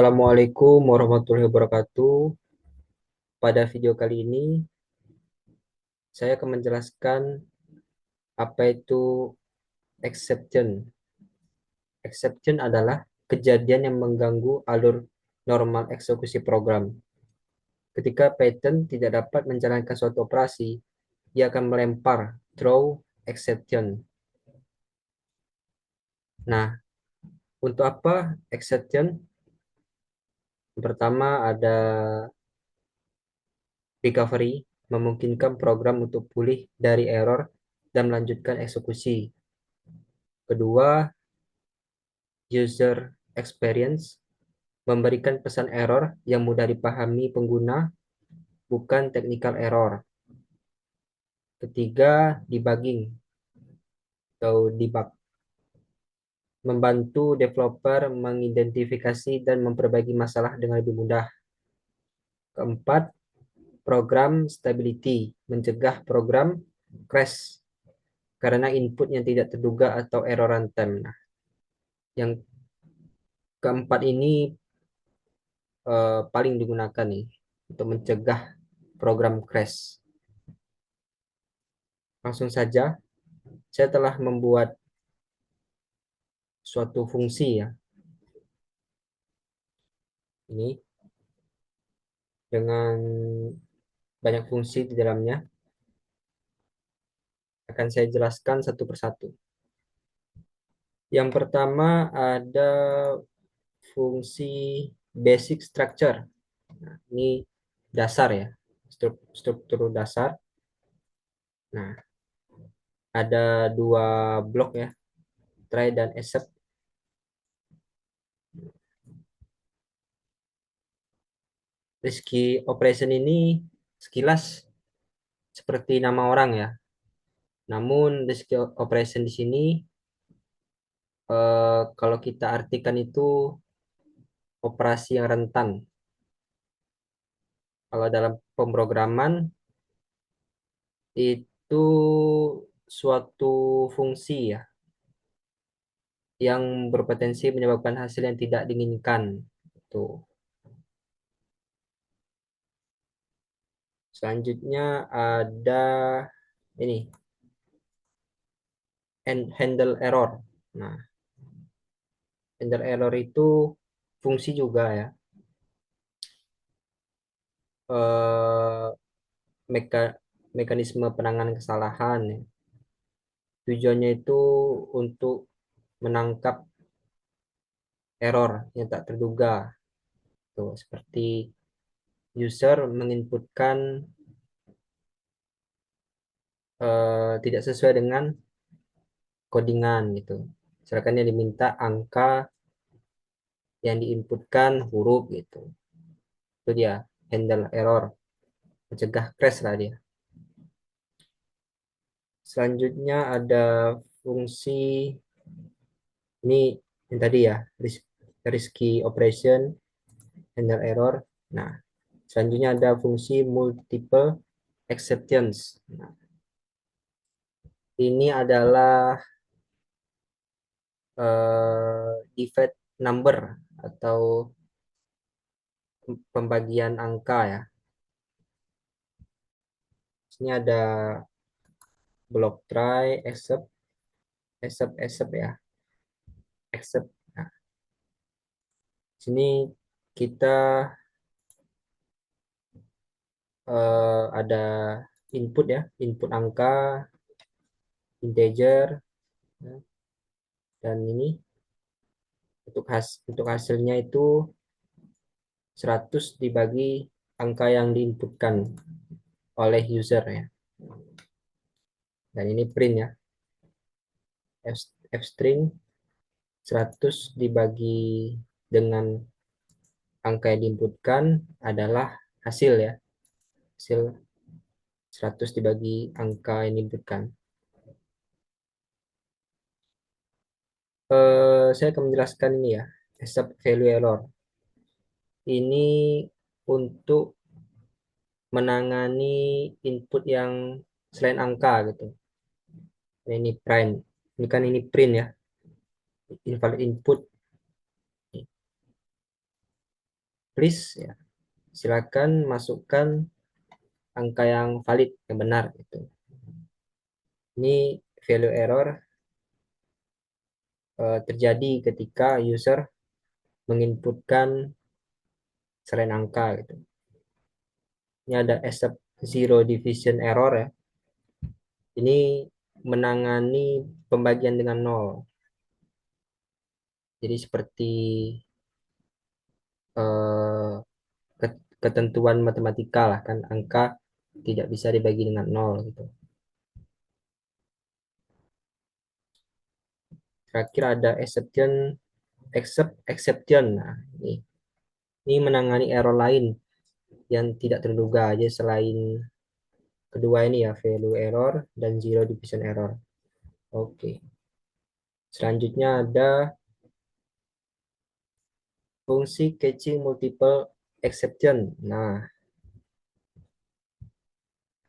Assalamualaikum warahmatullahi wabarakatuh. Pada video kali ini, saya akan menjelaskan apa itu exception. Exception adalah kejadian yang mengganggu alur normal eksekusi program. Ketika Python tidak dapat menjalankan suatu operasi, ia akan melempar throw exception. Nah, untuk apa exception? Yang pertama ada recovery, memungkinkan program untuk pulih dari error dan melanjutkan eksekusi. Kedua, user experience, memberikan pesan error yang mudah dipahami pengguna, bukan technical error. Ketiga, debugging atau debug, membantu developer mengidentifikasi dan memperbaiki masalah dengan lebih mudah. Keempat, program stability, mencegah program crash karena input yang tidak terduga atau error runtime. Nah, yang keempat ini paling digunakan nih untuk mencegah program crash. Langsung saja, saya telah membuat suatu fungsi ya, ini dengan banyak fungsi di dalamnya. Akan saya jelaskan satu persatu. Yang pertama ada fungsi basic structure. Nah, ini dasar ya, struktur dasar. Nah, ada dua blok ya, try dan accept. Risky operation ini sekilas seperti nama orang ya. Namun risky operation di sini kalau kita artikan itu operasi yang rentan. Kalau dalam pemrograman itu suatu fungsi ya yang berpotensi menyebabkan hasil yang tidak diinginkan. Tuh. Selanjutnya ada ini handle error. Nah, handle error itu fungsi juga ya. Eh, meka- Mekanisme penanganan kesalahan ya. Tujuannya itu untuk menangkap error yang tak terduga. Tuh, seperti user menginputkan tidak sesuai dengan codingan gitu. Misalkan yang diminta angka yang diinputkan huruf gitu. Itu dia handle error, mencegah crash lah dia. Selanjutnya ada fungsi ini yang tadi ya, risky operation, handle error. Nah, selanjutnya ada fungsi multiple exceptions. Nah, ini adalah divide number atau pembagian angka ya. Ini ada blok try, accept, accept, accept ya, accept. Nah, sini kita ada input ya, input angka, integer, ya, dan ini untuk hasilnya itu 100 dibagi angka yang diinputkan oleh user ya. Dan ini print ya, f string 100 dibagi dengan angka yang diinputkan adalah hasil ya. Hasil 100 dibagi angka yang diinputkan. Saya akan menjelaskan ini ya, accept value error. Ini untuk menangani input yang selain angka gitu. Ini print. Ini kan ini print ya, invalid input. please ya, silakan masukkan angka yang valid, yang benar gitu. Ini value error terjadi ketika user menginputkan selain angka gitu. Ini ada accept zero division error ya. Ini menangani pembagian dengan nol. Jadi seperti eh, ketentuan matematika lah kan, angka tidak bisa dibagi dengan nol gitu. Terakhir ada exception. Nah, ini menangani error lain yang tidak terduga aja selain kedua ini ya, value error dan zero division error. Oke. Selanjutnya ada fungsi catching multiple exception. Nah,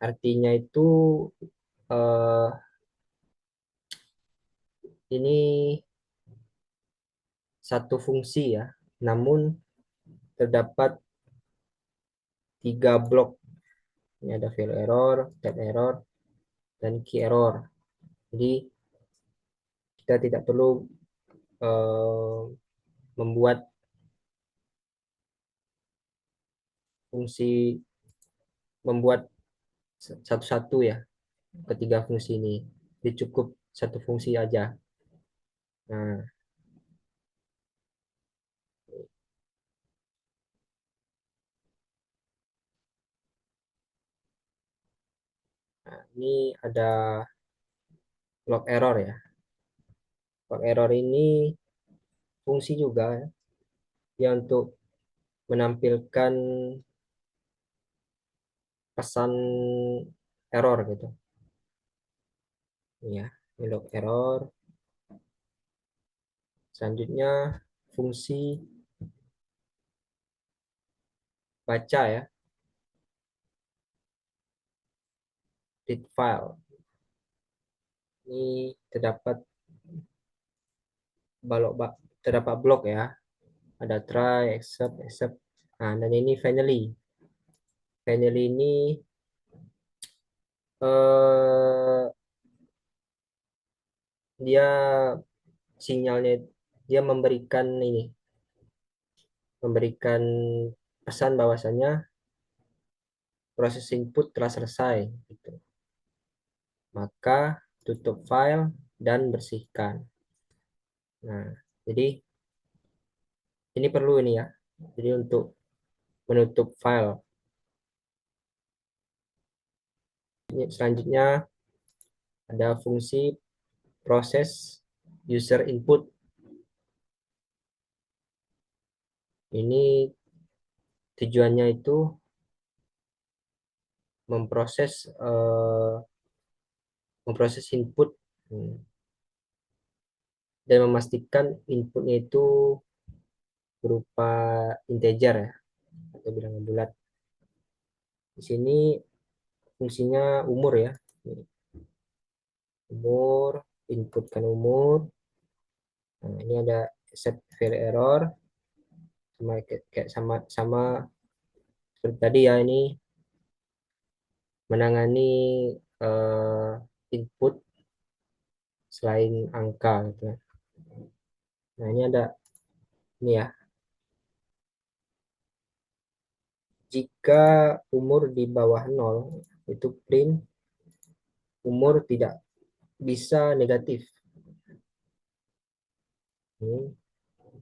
artinya itu eh, ini satu fungsi ya, namun terdapat 3 blok. Ini ada fail error, type error, dan key error. Jadi kita tidak perlu eh, membuat fungsi, membuat satu-satu ya ketiga fungsi ini. Jadi cukup satu fungsi aja. Nah, ini ada log error ya. Log error ini fungsi juga ya, ya untuk menampilkan pesan error gitu. Ya, ini log error. Selanjutnya fungsi baca ya, read file. Ini balok terdapat blok ya. Ada try, accept. Nah, dan ini finally. Finally ini eh dia sinyalnya, dia memberikan pesan bahwasanya proses input telah selesai gitu. Maka tutup file dan bersihkan. Nah, jadi ini perlu ini ya. Jadi untuk menutup file. Selanjutnya ada fungsi proses user input. Ini tujuannya itu memproses memproses input, hmm, dan memastikan inputnya itu berupa integer ya, atau bilangan bulat. Di sini fungsinya umur ya. Umur, inputkan umur. Nah, ini ada set fail error, sama kayak sama sama seperti tadi ya, ini menangani input selain angka gitu ya. Nah, ini ada ini ya. Jika umur di bawah 0 itu print umur tidak bisa negatif. Ini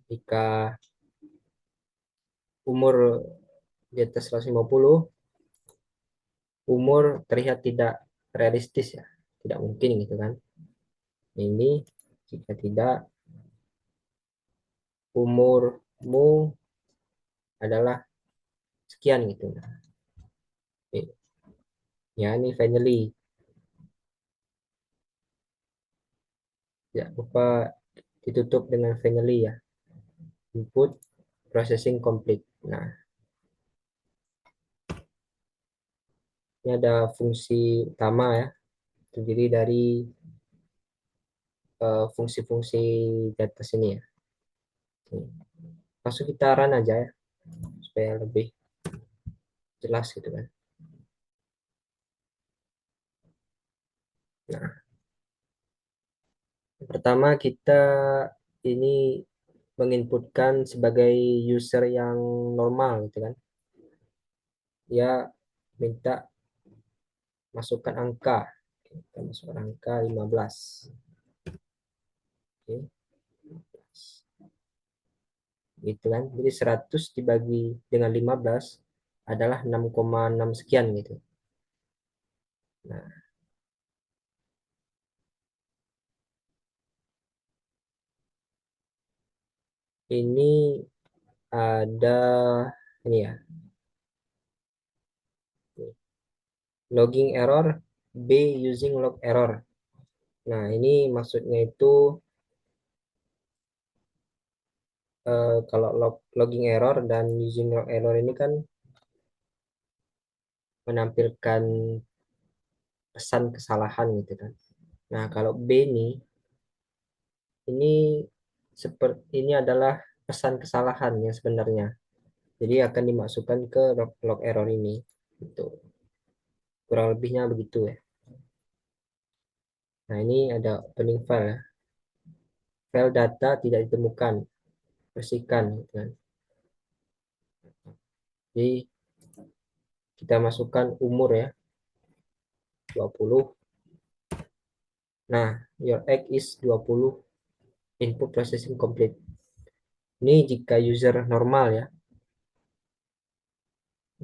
jika umur di atas 150, umur terlihat tidak realistis ya, tidak mungkin gitu kan. Ini jika tidak, umurmu adalah sekian gitu. Ya, ini finally, ya lupa ditutup dengan finally ya, input processing complete. Nah, ini ada fungsi utama ya, terdiri dari fungsi-fungsi di atas ini ya. Langsung kita run aja ya, supaya supaya lebih jelas gitu kan. Nah, pertama kita ini menginputkan sebagai user yang normal gitu kan. Dia minta masukkan angka. Kita masukkan angka 15. Oke, gitu kan. Jadi 100 dibagi dengan 15 adalah 6,6 sekian gitu. Nah, ini ada ini ya, logging error, B using log error. Nah, ini maksudnya itu kalau logging error dan using log error ini kan menampilkan pesan kesalahan gitu kan. Nah, kalau B ini seperti ini adalah pesan kesalahan yang sebenarnya. Jadi akan dimasukkan ke log error ini. Gitu. Kurang lebihnya begitu ya. Nah, ini ada opening file ya. File data tidak ditemukan, bersihkan gitu kan. Jadi kita masukkan umur ya, 20. Nah, your age is 20, input processing complete. Ini jika user normal ya.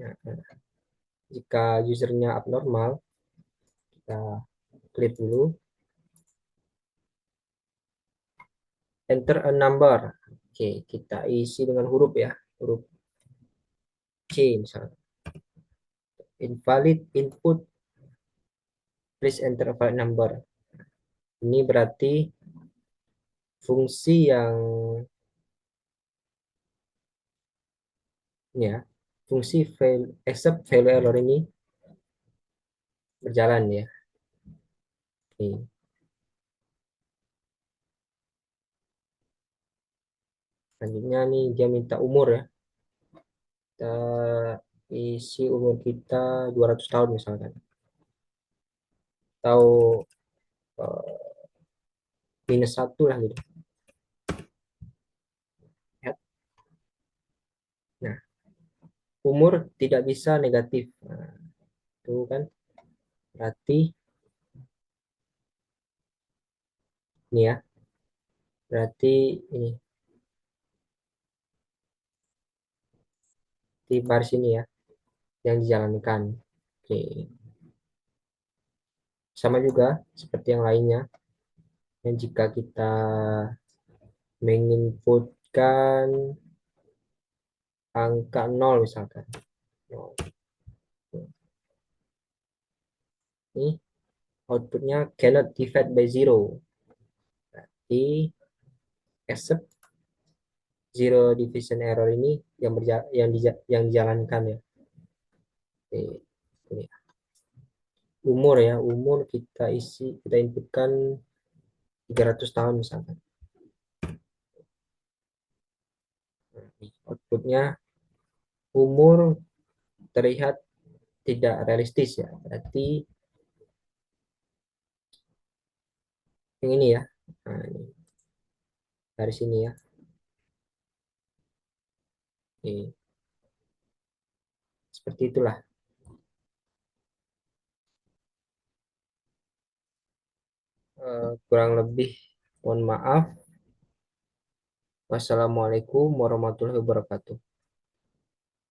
Nah, jika usernya abnormal, kita klik dulu, enter a number. Oke, kita isi dengan huruf ya, huruf C misalnya. Invalid input, please enter a valid number. Ini berarti fungsi yang ya, fungsi fail accept failure error ini berjalan ya. Oke. Selanjutnya nih dia minta umur ya. Kita isi umur kita 200 tahun misalkan. Atau -1 lah gitu. Ya. Nah, umur tidak bisa negatif. Nah, itu kan berarti ini ya. Berarti ini di baris ini ya yang dijalankan. Oke. Sama juga seperti yang lainnya. Dan jika kita menginputkan angka 0 misalkan. Nol. Ini outputnya cannot divide by zero. Di accept zero division error ini yang dijalankan ya. Ini umur ya, umur kita inputkan 300 tahun misalkan. Outputnya umur terlihat tidak realistis ya. Berarti yang ini ya. Nah, ini dari sini ya. Ini, seperti itulah. Kurang lebih mohon maaf. Wassalamualaikum warahmatullahi wabarakatuh.